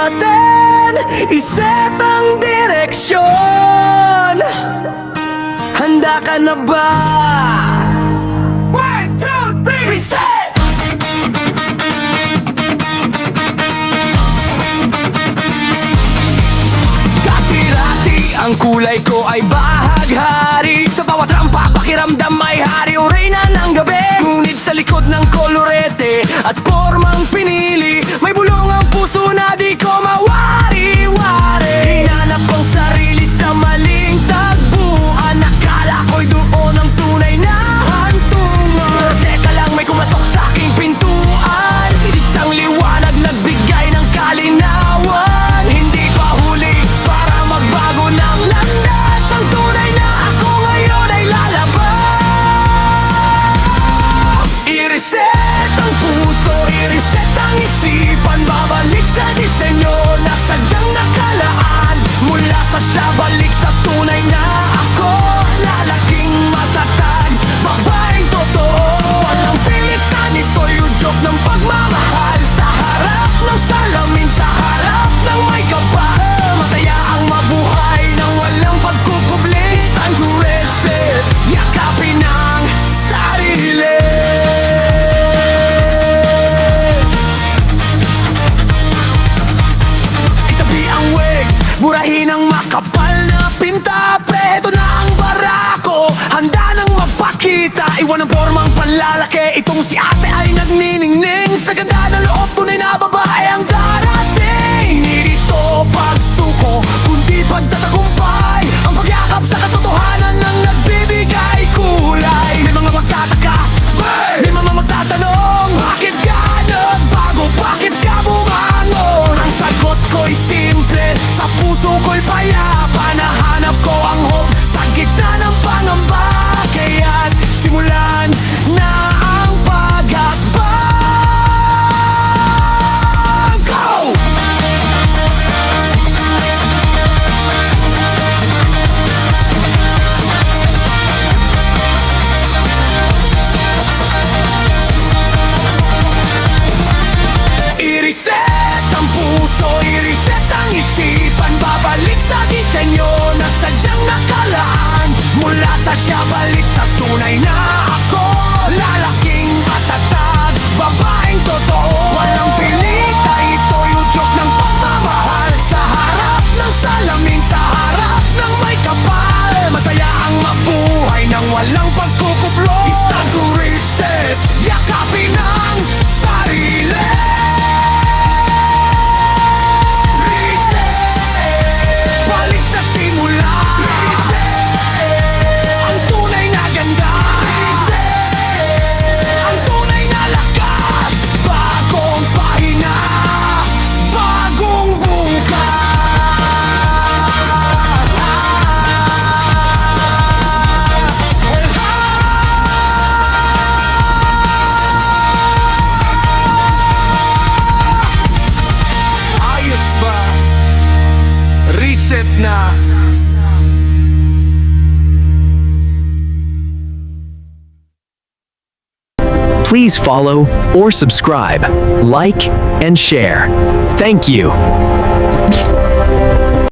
natin iset ang direksyon. Handa ka na ba? 1, 2, 3, reset! Dati-dati ang kulay ko ay bahaghari. Sa bawat rampa pakiramdam ay hari o reyna ng gabi. Ngunit sa likod ng kolorete at formang pinili, may bulong ang puso na di ko mawari-wari. Hinanap ang sarili sa maling tagpuan. Akala ko'y doon ang tunay na hantungan. Pero teka lang, may kumatok sa aking pintuan. Isang liwanag nagbigay ng kalinawan. Hindi pa huli para magbago ng landas. Ang tunay na ako ngayon ay lalabas. I-reset ang puso, i-reset ang isipan. Babalik sa disenyo na sadyang nakalaan. Mula sa siya, balik sa tunay na ako. Lalaking matatag, babaeng totoo. Walang pilitan, ito'y udyok ng pagmamahal. Sa harap ng salamin, sa harap ng may kapal. Masaya ang mabuhay nang walang pagkukubli. It's time to reset, yakapin ang sarili. Itabi ang wig, burahin ang makapal na pinta. Preto na ang barako, handa nang magpakita. Iwan ang formang panlalaki, itong si ate ay nagniningning. Sa ganda ng loob, tunay na babae ang darating. Hindi rito pagsuko, kundi pagtatagumpay. Ang pagyakap sa katotohanan ng nagbibigay kulay. May mga magtataka, may mga magtatanong, bakit ka nagbago, bakit ka bumangon? Ang sagot ko'y simple, sa puso ko'y payapa. Nahanap ko ang hope sa gitna ng pangamba. Kaya't simulan na ang paghakbang. Go! I-reset ang puso, i-reset ang isipan. Babalik sa disenyo na sadyang nakalaan. Mula sa siya, balik sa tunay na ako. Lalaking matatag, babaeng totoo. Walang pilita, ito'y udyok ng pagmamahal. Sa harap ng salamin, sa harap ng may kapal. Masaya ang mabuhay nang walang pagkukuplo. It's time to reset, yakapin ang sarili. Balik sa simula. Ang tunay na ganda. Ang tunay na lakas. Bagong pahina, bagong bukas. Ayos ba? Reset na. Please follow or subscribe, like, and share. Thank you.